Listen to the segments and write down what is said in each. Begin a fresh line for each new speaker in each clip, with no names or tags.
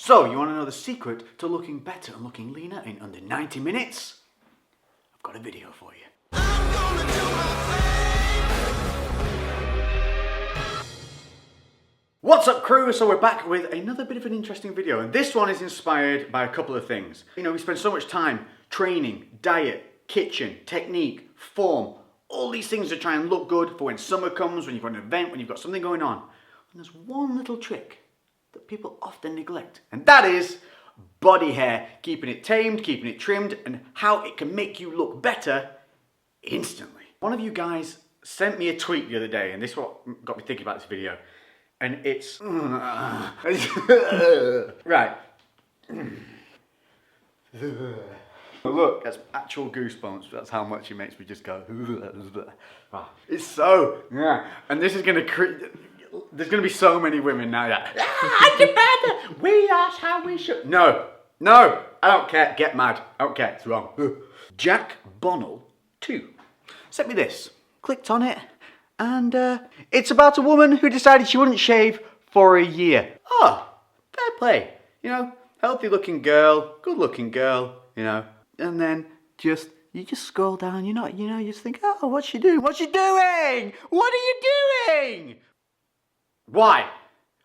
So, you want to know the secret to looking better and looking leaner in under 90 minutes? I've got a video for you. What's up, crew? So we're back with another bit of an interesting video, and this one is inspired by a couple of things. You know, we spend so much time training, diet, kitchen, technique, form, all these things to try and look good for when summer comes, when you've got an event, when you've got something going on. And there's one little trick that people often neglect, and that is body hair, keeping it tamed, keeping it trimmed, and how it can make you look better instantly. One of you guys sent me a tweet the other day, and this is what got me thinking about this video. And it's right. Look, that's actual goosebumps. That's how much it makes me just go. It's so and this is gonna there's gonna be so many women now that I do better. We asked how we should. No, I don't care. Get mad. I don't care. It's wrong. Jack Bonnell 2 sent me this. Clicked on it. And it's about a woman who decided she wouldn't shave for a year. Oh, fair play. You know, healthy looking girl, good looking girl, you know. And then you just scroll down, you just think, oh, what's she doing? What's she doing? What are you doing? Why?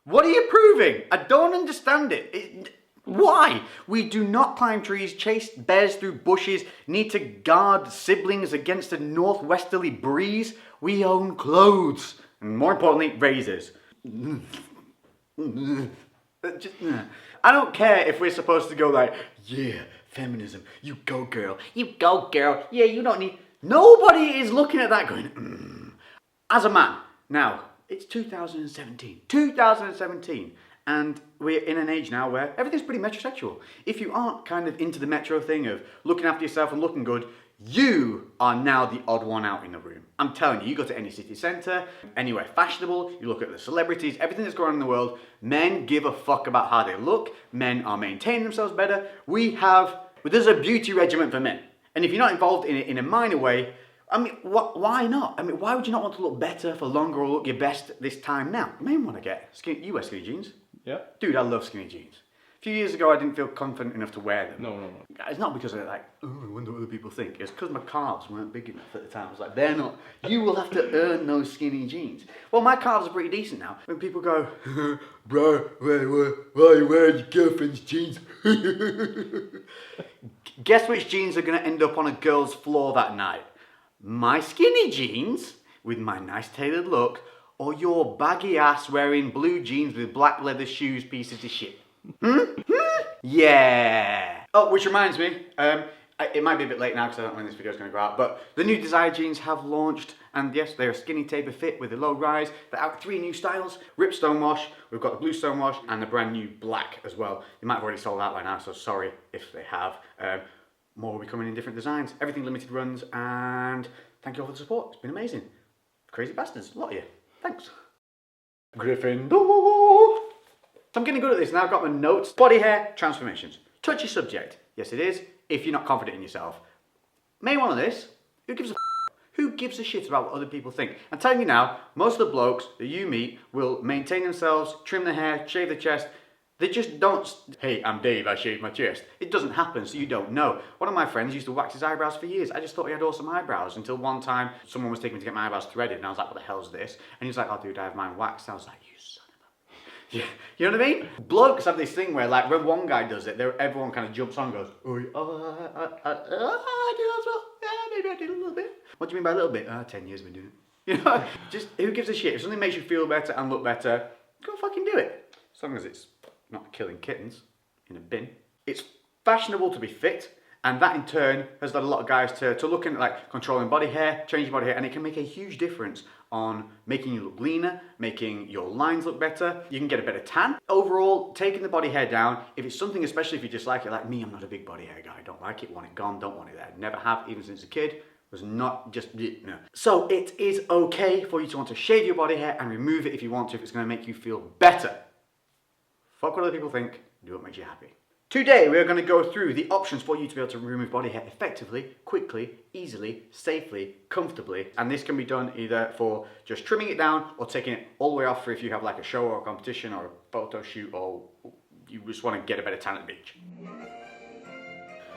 What are you proving? I don't understand it. Why? We do not climb trees, chase bears through bushes, need to guard siblings against a northwesterly breeze. We own clothes, and more importantly, razors. I don't care if we're supposed to go like, yeah, feminism, you go girl, yeah, you don't need... Nobody is looking at that going, As a man, now, it's 2017, and we're in an age now where everything's pretty metrosexual. If you aren't kind of into the metro thing of looking after yourself and looking good, you are now the odd one out in the room. I'm telling you, you go to any city centre, anywhere fashionable, you look at the celebrities, everything that's going on in the world, men give a fuck about how they look, men are maintaining themselves better. There's a beauty regimen for men. And if you're not involved in it in a minor way, I mean, why not? I mean, why would you not want to look better for longer or look your best this time now? Men want to get skinny. You wear skinny jeans? Yeah. Dude, I love skinny jeans. A few years ago, I didn't feel confident enough to wear them. No. It's not because of like, oh, I wonder what other people think. It's because my calves weren't big enough at the time. I was like, they're not. You will have to earn those skinny jeans. Well, my calves are pretty decent now. When people go, bro, why are you wearing your girlfriend's jeans? Guess which jeans are going to end up on a girl's floor that night? My skinny jeans with my nice tailored look, or your baggy ass wearing blue jeans with black leather shoes pieces of shit? Yeah. Oh, which reminds me, it might be a bit late now because I don't know when this video is going to go out, but the new Desire jeans have launched, and yes, they're a skinny taper fit with a low rise. They're out 3 new styles: Rip Stonewash, we've got the Blue Stonewash, and the brand new black as well. They might have already sold out by now, so sorry if they have. More will be coming in different designs, everything limited runs, and thank you all for the support. It's been amazing. Crazy bastards, a lot of you. Thanks. Gryffindor. So I'm getting good at this now. I've got my notes. Body hair transformations. Touchy subject. Yes, it is. If you're not confident in yourself. Main one of this. Who gives a Who gives a shit about what other people think? I'm telling you now, most of the blokes that you meet will maintain themselves, trim their hair, shave their chest. They just don't, hey, I'm Dave, I shaved my chest. It doesn't happen, so you don't know. One of my friends used to wax his eyebrows for years. I just thought he had awesome eyebrows until one time someone was taking me to get my eyebrows threaded, and I was like, what the hell's this? And he was like, oh dude, I have mine waxed. I was like, you son of a... Yeah. You know what I mean? Blokes have this thing where, like, when one guy does it, everyone kind of jumps on and goes, I do as well. Yeah, maybe I did a little bit. What do you mean by a little bit? 10 years we've been doing it. You know, just, who gives a shit? If something makes you feel better and look better, go fucking do it. As long as it's not killing kittens in a bin. It's fashionable to be fit, and that in turn has led a lot of guys to looking at like controlling body hair, changing body hair, and it can make a huge difference on making you look leaner, making your lines look better. You can get a better tan. Overall, taking the body hair down, if it's something, especially if you dislike it, like me, I'm not a big body hair guy. I don't like it, want it gone, don't want it there. Never have, even since a kid. Was not just, no. So it is okay for you to want to shave your body hair and remove it if you want to, if it's gonna make you feel better. Fuck what other people think, do what makes you happy. Today we are going to go through the options for you to be able to remove body hair effectively, quickly, easily, safely, comfortably. And this can be done either for just trimming it down or taking it all the way off for if you have like a show or a competition or a photo shoot or you just want to get a better tan at the beach.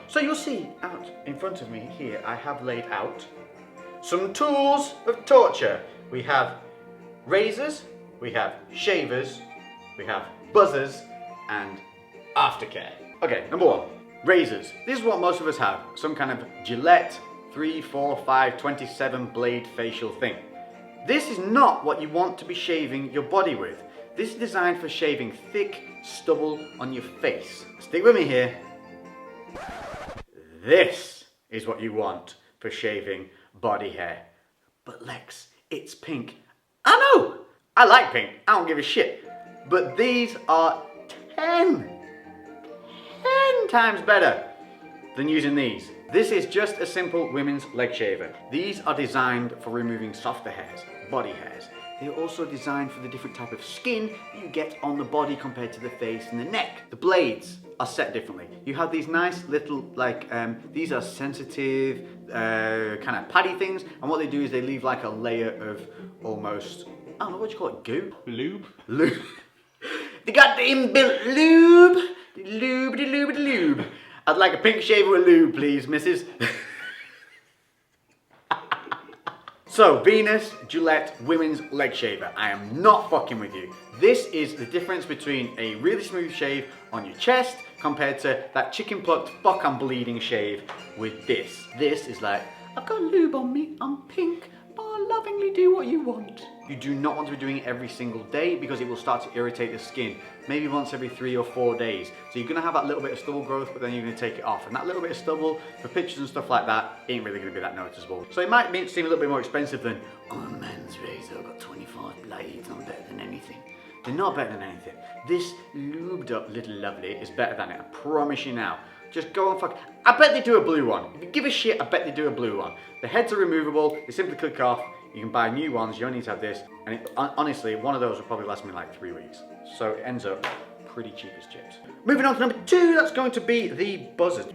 So you'll see out in front of me here, I have laid out some tools of torture. We have razors, we have shavers, we have buzzers, and aftercare. Okay, number one, razors. This is what most of us have. Some kind of Gillette 3, 4, 5, 27 blade facial thing. This is not what you want to be shaving your body with. This is designed for shaving thick stubble on your face. Stick with me here. This is what you want for shaving body hair. But Lex, it's pink. I know! I like pink, I don't give a shit. But these are 10 times better than using these. This is just a simple women's leg shaver. These are designed for removing softer hairs, body hairs. They're also designed for the different type of skin you get on the body compared to the face and the neck. The blades are set differently. You have these nice little, these are sensitive, kind of paddy things, and what they do is they leave like a layer of almost, I don't know, what do you call it, goo? Lube? Lube. They got the inbuilt lube. Lube. I'd like a pink shaver with lube, please, missus. So, Venus Gillette Women's Leg Shaver. I am not fucking with you. This is the difference between a really smooth shave on your chest compared to that chicken plucked fuck I'm bleeding shave with this. This is like, I've got lube on me, I'm pink, but I'll lovingly do what you want. You do not want to be doing it every single day because it will start to irritate the skin. Maybe once every 3 or 4 days. So you're gonna have that little bit of stubble growth, but then you're gonna take it off. And that little bit of stubble, for pictures and stuff like that, ain't really gonna be that noticeable. So it might seem a little bit more expensive than, oh, a man's razor, I've got 25 blades, I'm better than anything. They're not better than anything. This lubed up little lovely is better than it, I promise you now. Just go and fuck. I bet they do a blue one. If you give a shit, I bet they do a blue one. The heads are removable, they simply click off. You can buy new ones, you only need to have this. And honestly, one of those will probably last me like 3 weeks. So it ends up pretty cheap as chips. Moving on to number 2, that's going to be the buzzers.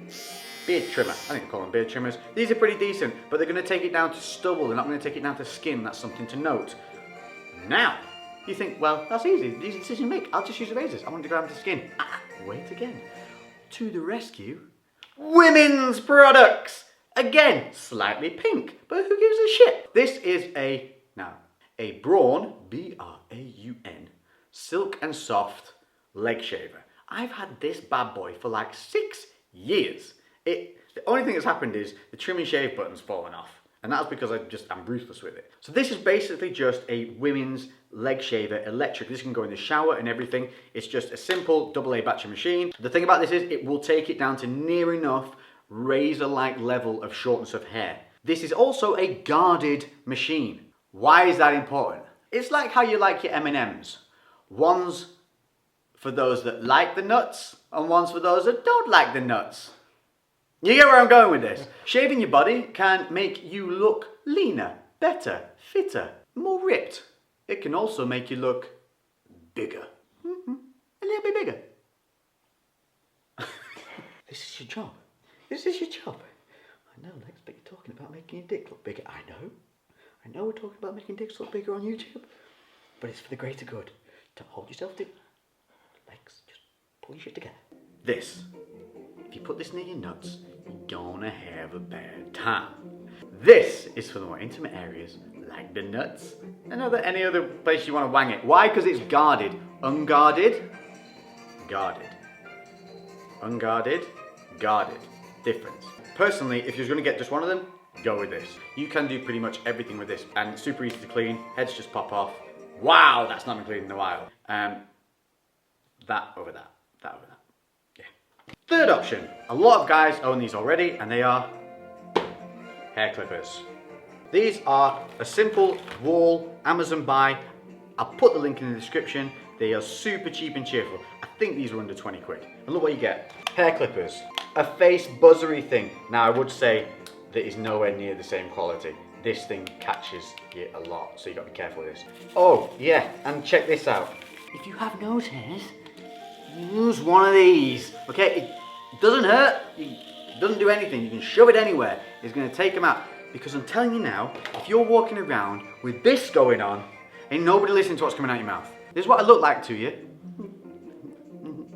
Beard trimmer, I think they call them beard trimmers. These are pretty decent, but they're gonna take it down to stubble, they're not gonna take it down to skin, that's something to note. Now, you think, well, that's easy, easy decision to make, I'll just use the razors, I want to go down to skin. Wait again. To the rescue, women's products! Again, slightly pink, but who gives a shit? This is a Braun, B-R-A-U-N, silk and soft leg shaver. I've had this bad boy for like 6 years. The only thing that's happened is the trim and shave button's fallen off. And that's because I'm ruthless with it. So this is basically just a women's leg shaver electric. This can go in the shower and everything. It's just a simple AA battery machine. The thing about this is it will take it down to near enough razor-like level of shortness of hair. This is also a guarded machine. Why is that important? It's like how you like your M&Ms. One's for those that like the nuts, and one's for those that don't like the nuts. You get where I'm going with this? Shaving your body can make you look leaner, better, fitter, more ripped. It can also make you look bigger. A little bit bigger. This is your job. This is your job. I know, Lex, but you're talking about making your dick look bigger. I know we're talking about making dicks look bigger on YouTube, but it's for the greater good. Don't hold yourself to. Lex, just pull your shit together. This, if you put this near your nuts, you're gonna have a bad time. This is for the more intimate areas, like the nuts, and any other place you want to wang it. Why? Because it's guarded. Unguarded, guarded. Unguarded, guarded. Difference. Personally, if you're going to get just one of them, go with this. You can do pretty much everything with this, and it's super easy to clean. Heads just pop off. Wow, that's not been cleaned in a while. That over that. That over that. Yeah. Third option. A lot of guys own these already, and they are hair clippers. These are a simple wall Amazon buy. I'll put the link in the description. They are super cheap and cheerful. I think these are under 20 quid. And look what you get. Hair clippers. A face buzzery thing. Now I would say that is nowhere near the same quality. This thing catches you a lot, so you got to be careful with this. Oh yeah, and check this out. If you have nose hairs, use one of these. Okay, it doesn't hurt, it doesn't do anything. You can shove it anywhere. It's going to take them out. Because I'm telling you now, if you're walking around with this going on, ain't nobody listening to what's coming out your mouth. This is what I look like to you.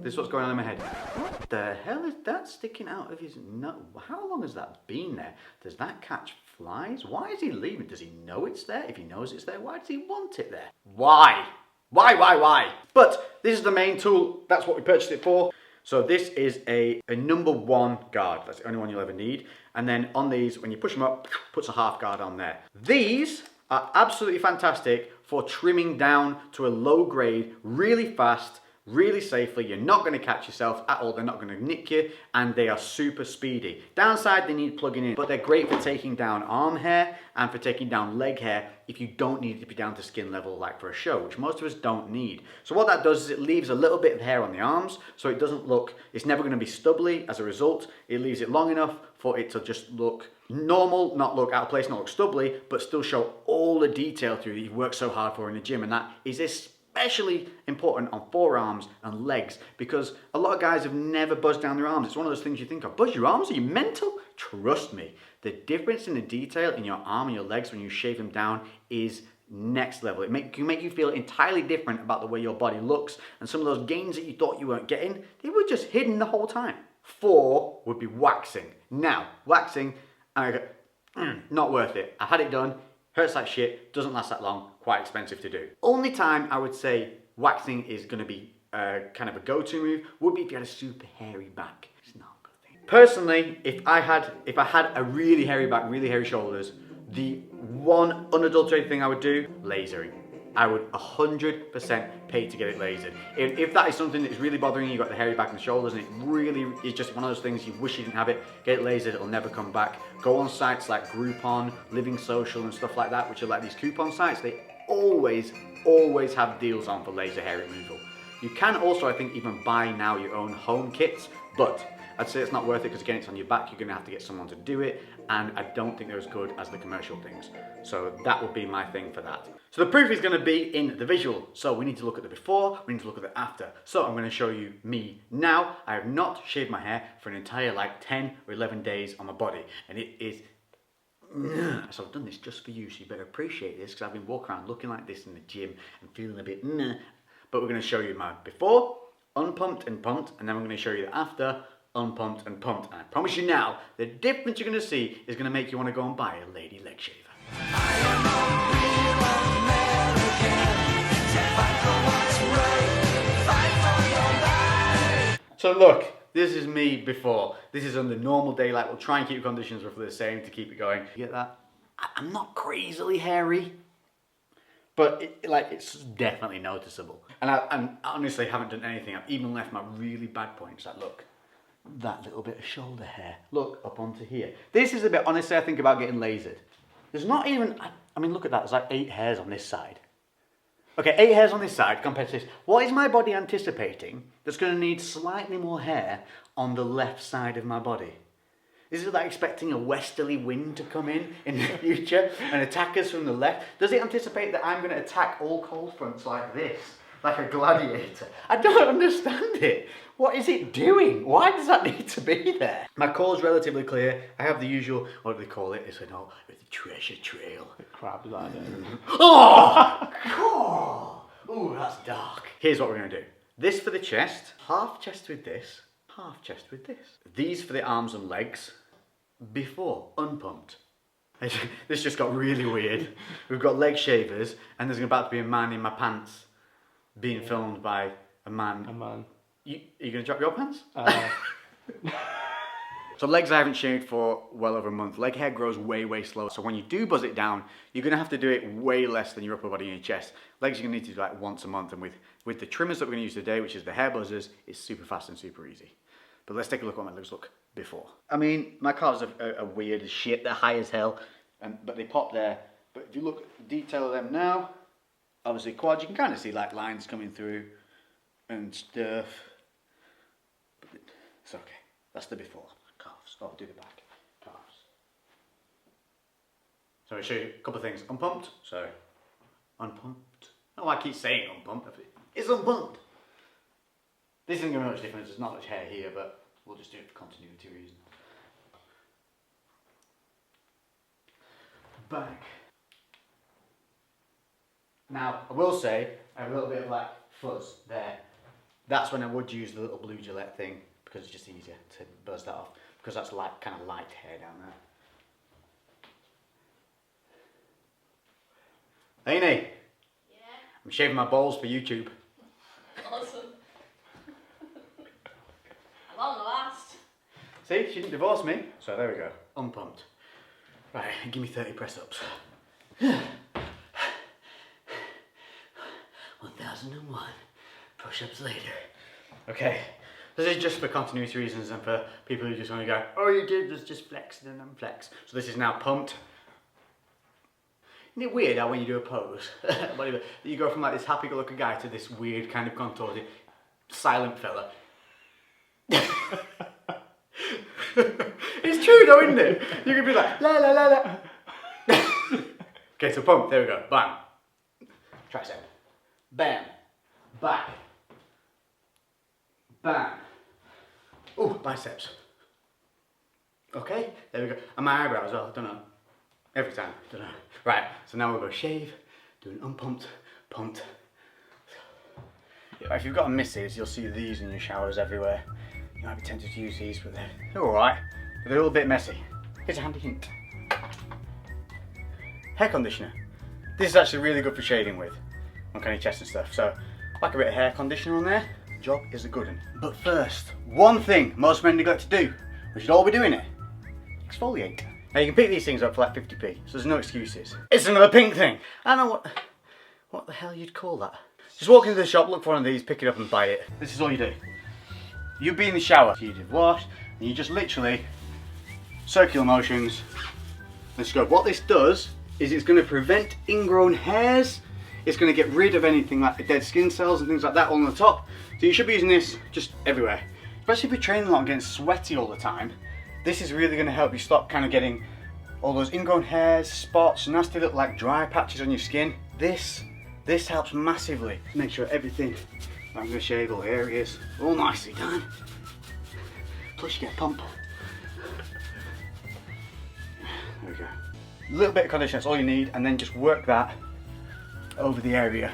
This is what's going on in my head. What the hell is that sticking out of his nose? How long has that been there? Does that catch flies? Why is he leaving? Does he know it's there? If he knows it's there, why does he want it there? Why? Why? But this is the main tool. That's what we purchased it for. So this is a number 1 guard. That's the only one you'll ever need. And then on these, when you push them up, puts a half guard on there. These are absolutely fantastic for trimming down to a low grade, really fast, really safely. You're not going to catch yourself at all. They're not going to nick you, and they are super speedy. Downside, they need plugging in, but they're great for taking down arm hair and for taking down leg hair if you don't need it to be down to skin level like for a show, which most of us don't need. So what that does is it leaves a little bit of hair on the arms, so it doesn't look, it's never going to be stubbly. As a result, it leaves it long enough for it to just look normal, not look out of place, not look stubbly, but still show all the detail through that you've worked so hard for in the gym. And that is especially important on forearms and legs, because a lot of guys have never buzzed down their arms. It's one of those things you think of. Buzz your arms? Are you mental? Trust me, the difference in the detail in your arm and your legs when you shave them down is next level. It can make you feel entirely different about the way your body looks, and some of those gains that you thought you weren't getting, they were just hidden the whole time. 4 would be waxing. Now, waxing, not worth it. I've had it done, hurts like shit, doesn't last that long, quite expensive to do. Only time I would say waxing is going to be kind of a go-to move would be if you had a super hairy back. It's not a good thing. Personally, if I had a really hairy back, really hairy shoulders, the one unadulterated thing I would do, lasering. I would 100% pay to get it lasered. If that is something that is really bothering you, you've got the hairy back and the shoulders, and it really is just one of those things you wish you didn't have it, get it lasered, it'll never come back. Go on sites like Groupon, Living Social and stuff like that, which are like these coupon sites. They always have deals on for laser hair removal. You can also, I think, even buy now your own home kits, but I'd say it's not worth it because again, it's on your back, you're gonna have to get someone to do it, and I don't think they're as good as the commercial things. So that would be my thing for that. So the proof is gonna be in the visual. So we need to look at the before, we need to look at the after. So I'm gonna show you me now. I have not shaved my hair for an entire like 10 or 11 days on my body, and it is, so I've done this just for you, so you better appreciate this, because I've been walking around looking like this in the gym and feeling a bit but we're gonna show you my before, unpumped and pumped, and then we're gonna show you the after, unpumped and pumped. And I promise you now, the difference you're going to see is going to make you want to go and buy a lady leg shaver. So look, this is me before. This is under normal daylight. We'll try and keep conditions roughly the same to keep it going. You get that? I'm not crazily hairy, but it's definitely noticeable. And I honestly haven't done anything. I've even left my really bad points. Like, look. That little bit of shoulder hair. Look up onto here. This is a bit, honestly, I think about getting lasered. There's not even, I mean, look at that. There's like 8 hairs on this side. Okay, 8 hairs on this side compared to this. What is my body anticipating that's going to need slightly more hair on the left side of my body? Is it like expecting a westerly wind to come in the future and attack us from the left? Does it anticipate that I'm going to attack all cold fronts like this? Like a gladiator? I don't understand it. What is it doing? Why does that need to be there? My call's relatively clear. I have the usual, what do they call it? It's the treasure trail.
The crab ladder.
Oh! Ooh, that's dark. Here's what we're going to do. This for the chest, half chest with this, half chest with this. These for the arms and legs, before, unpumped. This just got really weird. We've got leg shavers, and there's about to be a man in my pants being filmed by a man.
A man.
Are you going to drop your pants? So legs I haven't shaved for well over a month. Leg hair grows way slower. So when you do buzz it down, you're going to have to do it way less than your upper body and your chest. Legs you're going to need to do like once a month. And with the trimmers that we're going to use today, which is the hair buzzers, it's super fast and super easy. But let's take a look at what my legs look before. I mean, my calves are weird as shit. They're high as hell, but they pop there. But if you look at the detail of them now, obviously quads, you can kind of see like lines coming through and stuff. But it's okay. That's the before. Calves. Oh, I'll do the back. Calves. So I'll show you a couple of things. Unpumped. So, unpumped. Oh, I keep saying unpumped. It's unpumped. This isn't going to make much difference. There's not much hair here, but we'll just do it for continuity reasons. Back. Now, I will say, I have a little bit of like fuzz there. That's when I would use the little blue Gillette thing, because it's just easier to buzz that off, because that's like kind of light hair down there. Lainey,
Yeah.
I'm shaving my balls for YouTube.
Awesome. I'm on the last.
See, she didn't divorce me, so there we go. Unpumped. Right, give me 30 press-ups. 1001 push-ups later. Okay, this is just for continuity reasons and for people who just want to go, all you did was just flex and then unflex. So this is now pumped. Isn't it weird how when you do a pose, whatever, you go from like this happy-go-lucky guy to this weird kind of contorted, silent fella? It's true though, isn't it? You can be like, la la la la. Okay, so pump, there we go, bam. Tricep. Bam. Back. Bam. Ooh, biceps. Okay, there we go. And my eyebrow as well, don't know. Every time, don't know. Right, so now we'll go shave, do an unpumped, pumped. Right, if you've got a missus, you'll see these in your showers everywhere. You might be tempted to use these, but they're alright. But they're a little bit messy. Here's a handy hint. Hair conditioner. This is actually really good for shaving with, on kind of chest and stuff. So, like a bit of hair conditioner on there, job is a good one. But first, one thing most men neglect to do, we should all be doing it, exfoliate. Now you can pick these things up for like 50p, so there's no excuses. It's another pink thing. I don't know what the hell you'd call that. Just walk into the shop, look for one of these, pick it up and buy it. This is all you do. You be in the shower, you've washed, and you just literally, circular motions, let's go. What this does is it's going to prevent ingrown hairs, it's going to get rid of anything like the dead skin cells and things like that on the top. So you should be using this just everywhere. Especially if you're training a lot and getting sweaty all the time, this is really going to help you stop kind of getting all those ingrown hairs, spots, nasty little like dry patches on your skin. This helps massively. Make sure everything, I'm going to shave all areas, all nicely done. Plus you get a pump. There we go. A little bit of conditioner, that's all you need, and then just work that over the area.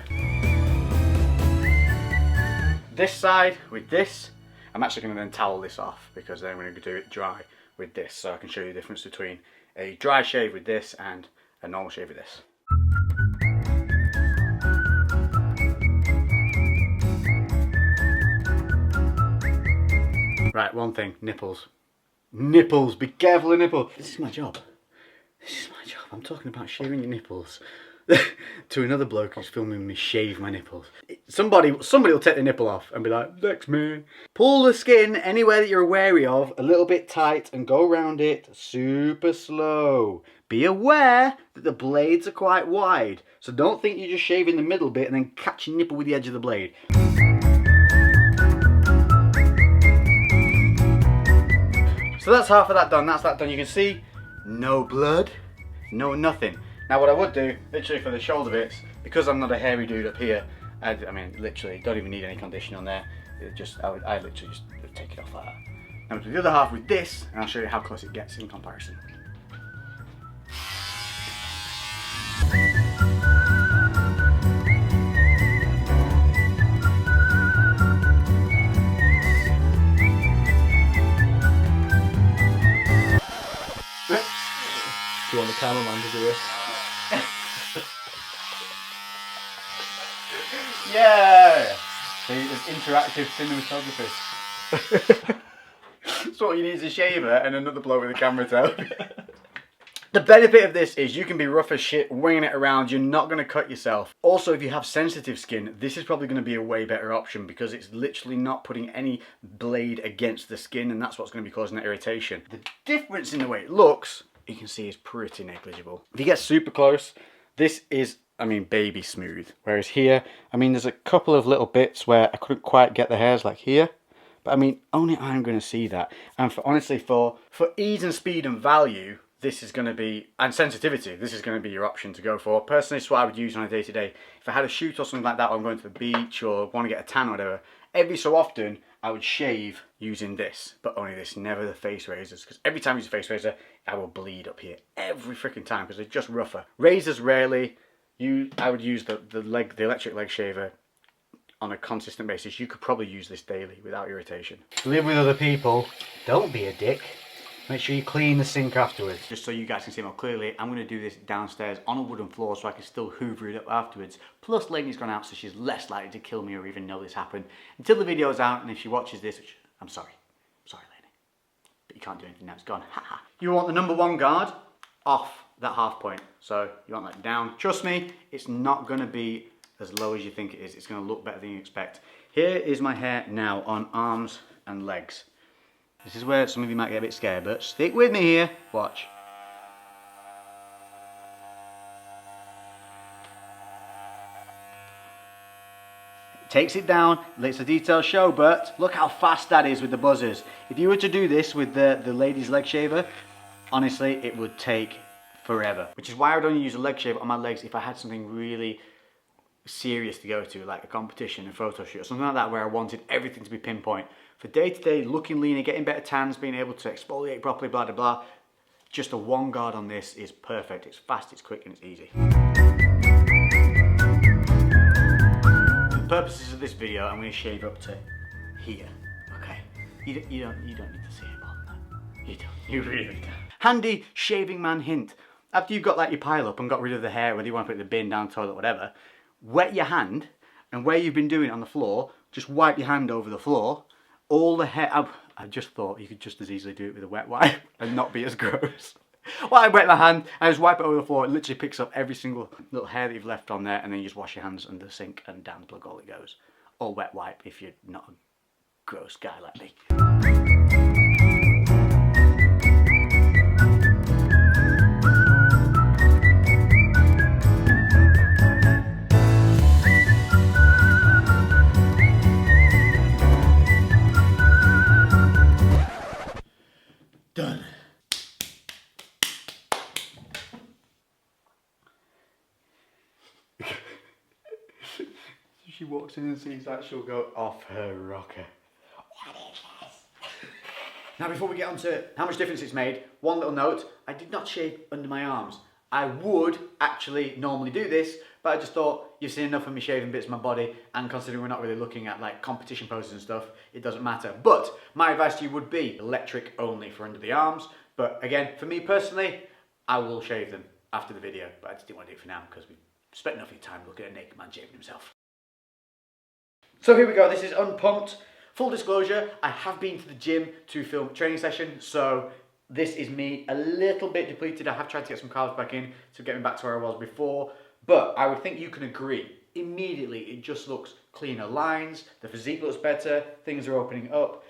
This side with this, I'm actually going to then towel this off because then I'm going to do it dry with this, so I can show you the difference between a dry shave with this and a normal shave with this. Right, one thing, nipples. Nipples, be careful of nipples. This is my job. This is my job. I'm talking about shaving your nipples to another bloke who's filming me shave my nipples. Somebody will take the nipple off and be like, Lex man. Pull the skin anywhere that you're wary of a little bit tight and go around it super slow. Be aware that the blades are quite wide. So don't think you're just shaving the middle bit and then catch your nipple with the edge of the blade. So that's half of that done, that's that done. You can see, no blood, no nothing. Now what I would do, literally for the shoulder bits, because I'm not a hairy dude up here, I mean literally, don't even need any conditioner on there. I literally just take it off like that. Now we'll do the other half with this, and I'll show you how close it gets in comparison.
Do you want the cameraman to do it?
Yeah! See, it's interactive cinematography. That's what you need is a shaver and another bloke with a camera to help. The benefit of this is you can be rough as shit winging it around, you're not going to cut yourself. Also, if you have sensitive skin, this is probably going to be a way better option because it's literally not putting any blade against the skin, and that's what's going to be causing that irritation. The difference in the way it looks, you can see, is pretty negligible. If you get super close, this is, I mean, baby smooth. Whereas here, I mean, there's a couple of little bits where I couldn't quite get the hairs, like here. But I mean, only I'm going to see that. And honestly, for ease and speed and value, this is going to be, and sensitivity, this is going to be your option to go for. Personally, it's what I would use on a day-to-day. If I had a shoot or something like that, or I'm going to the beach or want to get a tan or whatever, every so often, I would shave using this, but only this, never the face razors, because every time I use a face razor, I will bleed up here every freaking time because they're just rougher. Razors rarely. I would use the electric leg shaver on a consistent basis, you could probably use this daily without irritation.
Live with other people, don't be a dick. Make sure you clean the sink afterwards.
Just so you guys can see more clearly, I'm going to do this downstairs on a wooden floor so I can still hoover it up afterwards. Plus, Lainey's gone out, so she's less likely to kill me or even know this happened until the video's out. And if she watches this, which I'm sorry, Lainey, but you can't do anything now, it's gone. Haha. You want the number one guard off that half point, so you want that down. Trust me, it's not going to be as low as you think it is. It's going to look better than you expect. Here is my hair now on arms and legs. This is where some of you might get a bit scared, but stick with me here. Watch. It takes it down, lets the details show, but look how fast that is with the buzzers. If you were to do this with the ladies' leg shaver, honestly, it would take forever. Which is why I would only use a leg shaver on my legs if I had something really serious to go to, like a competition, a photo shoot, or something like that, where I wanted everything to be pinpoint. For day-to-day, looking leaner, getting better tans, being able to exfoliate properly, blah, blah, blah, just a one guard on this is perfect. It's fast, it's quick, and it's easy. For the purposes of this video, I'm going to shave up to here, okay? You don't need to see it more than that. You don't, you really don't. Handy shaving man hint. After you've got like your pile up and got rid of the hair, whether you want to put it in the bin, down the toilet, whatever, wet your hand, and where you've been doing it on the floor, just wipe your hand over the floor. All the hair, I just thought you could just as easily do it with a wet wipe and not be as gross. Well, I wet my hand, I just wipe it over the floor, it literally picks up every single little hair that you've left on there, and then you just wash your hands under the sink and down the plug all it goes. Or wet wipe if you're not a gross guy like me. Done. She walks in and sees that, she'll go off her rocker. What is this? Now before we get on to how much difference it's made, one little note, I did not shave under my arms. I would actually normally do this, but I just thought you've seen enough of me shaving bits of my body, and considering we're not really looking at like competition poses and stuff, it doesn't matter. But my advice to you would be electric only for under the arms. But again, for me personally, I will shave them after the video, but I just didn't want to do it for now because we've spent enough time looking at a naked man shaving himself. So here we go, this is unpumped. Full disclosure, I have been to the gym to film a training session, so this is me a little bit depleted. I have tried to get some carbs back in to get me back to where I was before, but I would think you can agree. Immediately, it just looks cleaner lines, the physique looks better, things are opening up.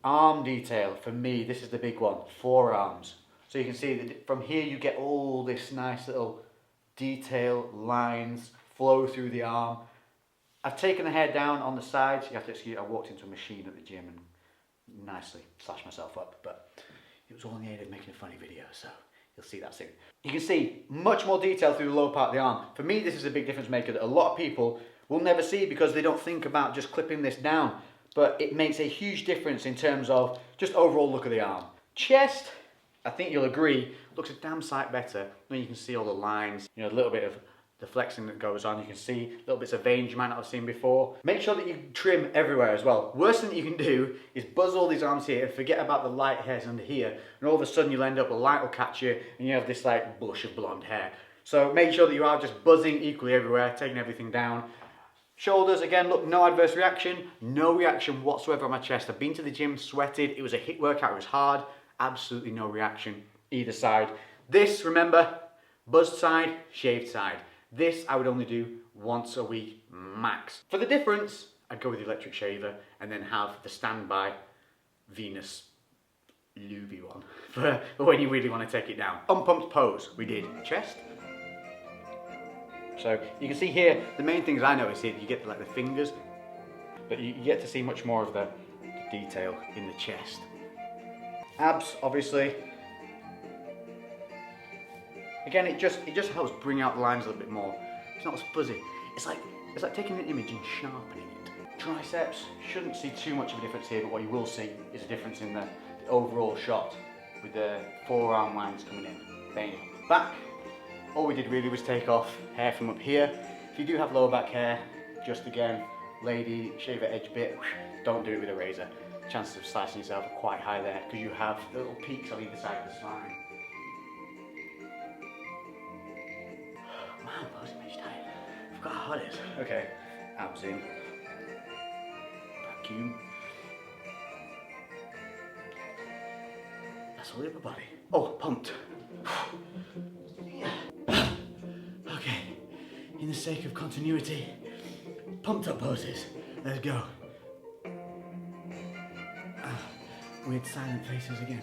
Arm detail, for me, this is the big one, forearms. So you can see that from here you get all this nice little detail, lines, flow through the arm. I've taken the hair down on the sides. You have to excuse, I walked into a machine at the gym and nicely slashed myself up, but it was all in the aid of making a funny video, so you'll see that soon. You can see much more detail through the lower part of the arm. For me, this is a big difference maker that a lot of people will never see because they don't think about just clipping this down, but it makes a huge difference in terms of just overall look of the arm. Chest, I think you'll agree, looks a damn sight better when you can see all the lines, you know, a little bit of the flexing that goes on. You can see little bits of veins you might not have seen before. Make sure that you trim everywhere as well. Worst thing that you can do is buzz all these arms here and forget about the light hairs under here, and all of a sudden you'll end up, the light will catch you and you have this like bush of blonde hair. So make sure that you are just buzzing equally everywhere, taking everything down. Shoulders, again, look, no adverse reaction, no reaction whatsoever on my chest. I've been to the gym, sweated, it was a HIIT workout, it was hard, absolutely no reaction either side. This, remember, buzzed side, shaved side. This I would only do once a week max. For the difference, I'd go with the electric shaver and then have the standby Venus lubey one for when you really want to take it down. Unpumped pose, we did chest. So you can see here, the main things I notice here, you get like the fingers, but you get to see much more of the detail in the chest. Abs, obviously. Again, it just helps bring out the lines a little bit more. It's not as fuzzy. It's like taking an image and sharpening it. Triceps, shouldn't see too much of a difference here, but what you will see is a difference in the overall shot with the forearm lines coming in. Bang. Back, all we did really was take off hair from up here. If you do have lower back hair, just again, lady shaver edge bit, don't do it with a razor. Chances of slicing yourself are quite high there because you have little peaks on either side of the spine. Man, body makes you tired. I forgot how hot it is. Okay, abs in. Vacuum. That's all the upper body. Oh, pumped. Okay, in the sake of continuity, pumped up poses. Let's go. Weird silent faces again.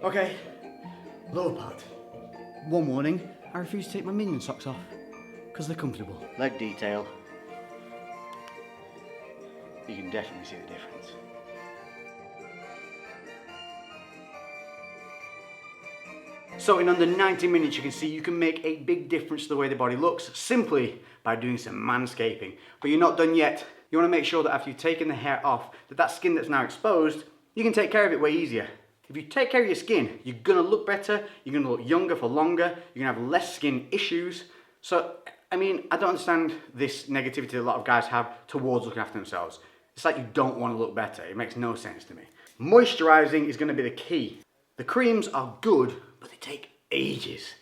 Okay, lower part. One warning, I refuse to take my minion socks off because they're comfortable. Leg detail. You can definitely see the difference. So in under 90 minutes you can see you can make a big difference to the way the body looks simply by doing some manscaping. But you're not done yet. You want to make sure that after you've taken the hair off, that skin that's now exposed, you can take care of it way easier. If you take care of your skin, you're going to look better, you're going to look younger for longer, you're going to have less skin issues. So, I mean, I don't understand this negativity that a lot of guys have towards looking after themselves. It's like you don't want to look better. It makes no sense to me. Moisturizing is going to be the key. The creams are good, but they take ages.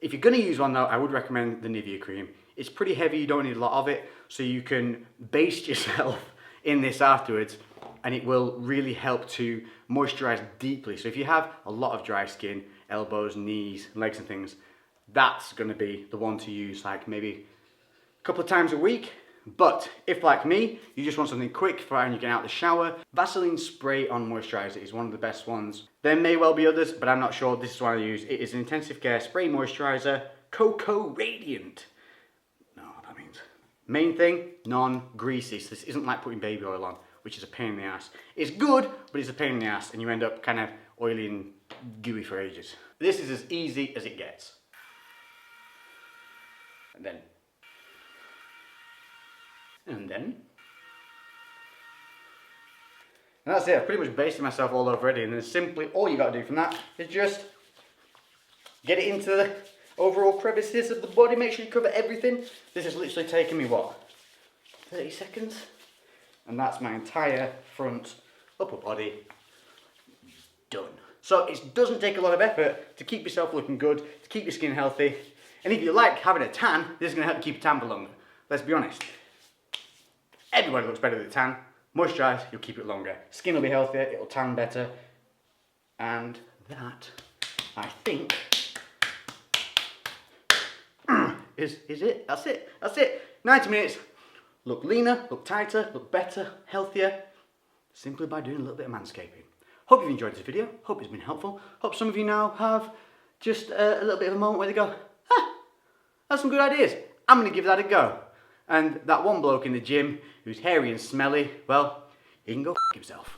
If you're going to use one though, I would recommend the Nivea cream. It's pretty heavy, you don't need a lot of it, so you can baste yourself in this afterwards, and it will really help to moisturize deeply. So if you have a lot of dry skin, elbows, knees, legs and things, that's going to be the one to use like maybe a couple of times a week. But if, like me, you just want something quick for when you get out of the shower, Vaseline Spray On Moisturizer is one of the best ones. There may well be others, but I'm not sure. This is what I use. It is an intensive care spray moisturizer, Cocoa Radiant. No, what that means. Main thing, non-greasy. So this isn't like putting baby oil on, which is a pain in the ass. It's good, but it's a pain in the ass, and you end up kind of oily and gooey for ages. This is as easy as it gets. And that's it. I've pretty much basted myself all over already, and then simply all you got to do from that is just get it into the overall crevices of the body. Make sure you cover everything. This has literally taken me, what, 30 seconds? And that's my entire front upper body done. So it doesn't take a lot of effort to keep yourself looking good, to keep your skin healthy. And if you like having a tan, this is going to help you keep a tan for longer. Let's be honest. Everybody looks better with a tan. Moisturise, you'll keep it longer. Skin will be healthier, it'll tan better. And that, I think, is it. That's it. That's it. 90 minutes. Look leaner, look tighter, look better, healthier, simply by doing a little bit of manscaping. Hope you've enjoyed this video. Hope it's been helpful. Hope some of you now have just a little bit of a moment where they go, that's some good ideas. I'm going to give that a go. And that one bloke in the gym who's hairy and smelly, well, he can go f*** himself.